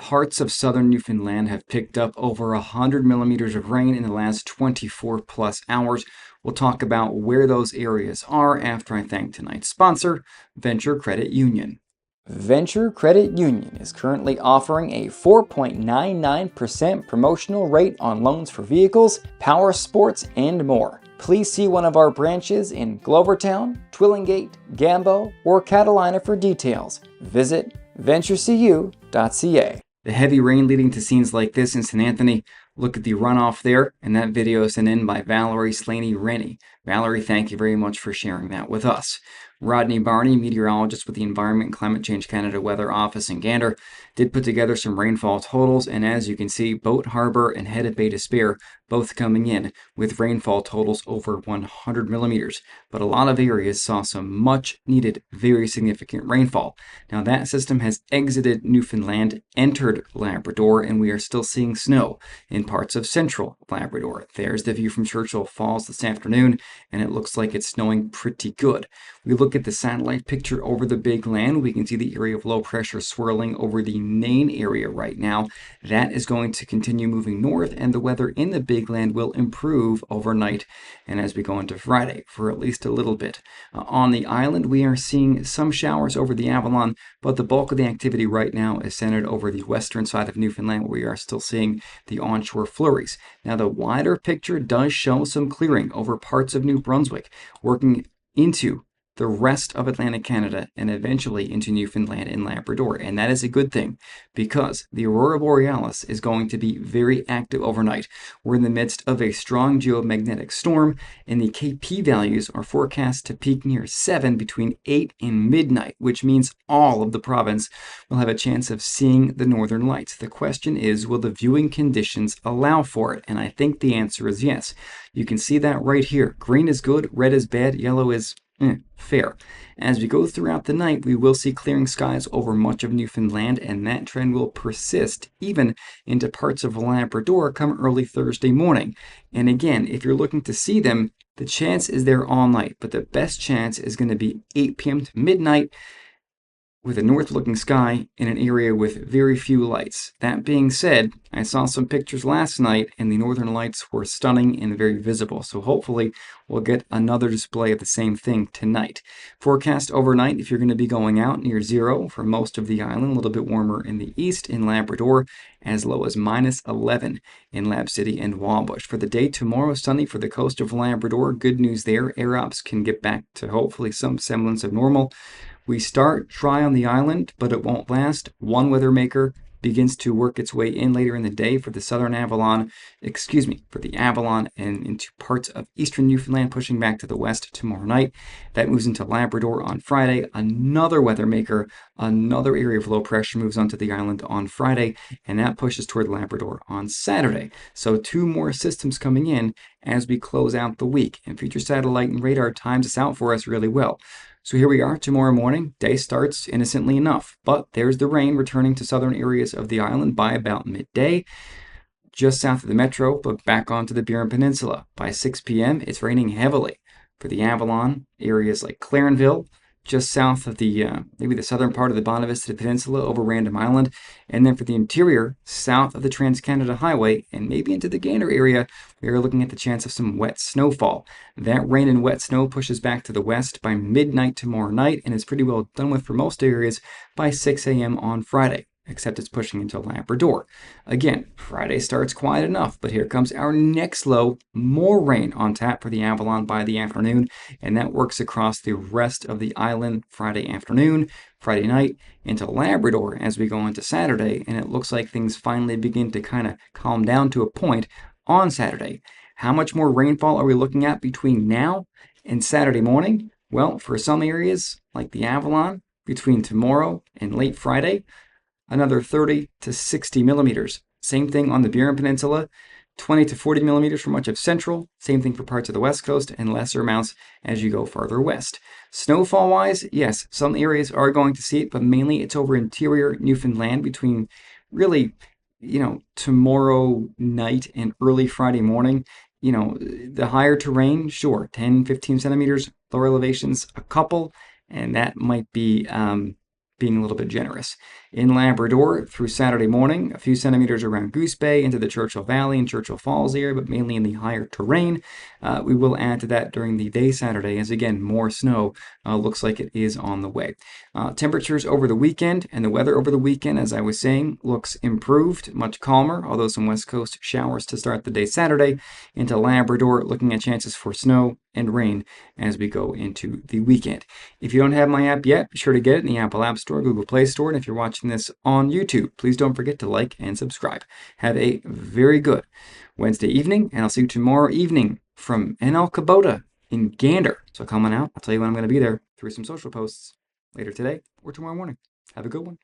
parts of southern Newfoundland have picked up over 100 millimeters of rain in the last 24 plus hours. We'll talk about where those areas are after I thank tonight's sponsor, Venture Credit Union. Venture Credit Union is currently offering a 4.99% promotional rate on loans for vehicles, power sports, and more. Please see one of our branches in Glovertown, Twillingate, Gambo, or Catalina for details. Visit venturecu.ca. The heavy rain leading to scenes like this in St. Anthony. Look at the runoff there, and that video is sent in by Valerie Slaney-Rennie. Valerie, thank you very much for sharing that with us. Rodney Barney, meteorologist with the Environment and Climate Change Canada Weather Office in Gander, did put together some rainfall totals, and as you can see, Boat Harbor and Head of Bay Despair both coming in with rainfall totals over 100 millimeters. But a lot of areas saw some much needed, very significant rainfall. Now that system has exited Newfoundland, entered Labrador, and we are still seeing snow in parts of central Labrador. There's the view from Churchill Falls this afternoon, and it looks like it's snowing pretty good. We look at the satellite picture over the big land. We can see the area of low pressure swirling over the Nain area right now. That is going to continue moving north, and the weather in the big land will improve overnight and as we go into Friday for at least a little bit. On the island, we are seeing some showers over the Avalon, but the bulk of the activity right now is centered over the western side of Newfoundland, where we are still seeing the onshore flurries. Now, the wider picture does show some clearing over parts of New Brunswick, working into the rest of Atlantic Canada and eventually into Newfoundland and Labrador. And that is a good thing because the Aurora Borealis is going to be very active overnight. We're in the midst of a strong geomagnetic storm, and the KP values are forecast to peak near 7 between 8 and midnight, which means all of the province will have a chance of seeing the northern lights. The question is, will the viewing conditions allow for it? And I think the answer is yes. You can see that right here. Green is good, red is bad, yellow is fair. As we go throughout the night, we will see clearing skies over much of Newfoundland, and that trend will persist even into parts of Labrador come early Thursday morning. And again, if you're looking to see them, the chance is there all night, but the best chance is going to be 8 p.m. to midnight with a north-looking sky in an area with very few lights. That being said, I saw some pictures last night, and the northern lights were stunning and very visible, so hopefully we'll get another display of the same thing tonight. Forecast overnight, if you're going to be going out, near zero for most of the island, a little bit warmer in the east in Labrador, as low as -11 in Lab City and Wabush. For the day tomorrow, sunny for the coast of Labrador. Good news there, air ops can get back to hopefully some semblance of normal. We start dry on the island, but it won't last. One weather maker begins to work its way in later in the day for the southern Avalon, for the Avalon and into parts of eastern Newfoundland, pushing back to the west tomorrow night. That moves into Labrador on Friday. Another weather maker, another area of low pressure moves onto the island on Friday, and that pushes toward Labrador on Saturday. So 2 more systems coming in as we close out the week, and future satellite and radar times this out for us really well. So here we are tomorrow morning. Day starts innocently enough, but there's the rain returning to southern areas of the island by about midday, just south of the metro, but back onto the Burin Peninsula. By 6 p.m., it's raining heavily for the Avalon, areas like Clarenville, just south of the, maybe the southern part of the Bonavista Peninsula over Random Island, and then for the interior, south of the Trans-Canada Highway, and maybe into the Gander area, we are looking at the chance of some wet snowfall. That rain and wet snow pushes back to the west by midnight tomorrow night, and is pretty well done with for most areas by 6 a.m. on Friday, except it's pushing into Labrador. Again, Friday starts quiet enough, but here comes our next low, more rain on tap for the Avalon by the afternoon, and that works across the rest of the island Friday afternoon, Friday night, into Labrador as we go into Saturday, and it looks like things finally begin to kind of calm down to a point on Saturday. How much more rainfall are we looking at between now and Saturday morning? Well, for some areas, like the Avalon, between tomorrow and late Friday, another 30 to 60 millimeters. Same thing on the Burin Peninsula, 20 to 40 millimeters for much of central. Same thing for parts of the west coast, and lesser amounts as you go farther west. Snowfall-wise, yes, some areas are going to see it, but mainly it's over interior Newfoundland between really, tomorrow night and early Friday morning. The higher terrain, sure, 10, 15 centimeters, lower elevations, a couple, and that might be being a little bit generous. In Labrador, through Saturday morning, a few centimeters around Goose Bay into the Churchill Valley and Churchill Falls area, but mainly in the higher terrain. We will add to that during the day Saturday, as again, more snow looks like it is on the way. Temperatures over the weekend and the weather over the weekend, as I was saying, looks improved, much calmer, although some west coast showers to start the day Saturday. Into Labrador, looking at chances for snow and rain as we go into the weekend. If you don't have my app yet, be sure to get it in the Apple App Store, Google Play Store, and if you're watching this on YouTube, please don't forget to like and subscribe. Have a very good Wednesday evening, and I'll see you tomorrow evening from NL Kubota in Gander. So come on out. I'll tell you when I'm going to be there through some social posts later today or tomorrow morning. Have a good one.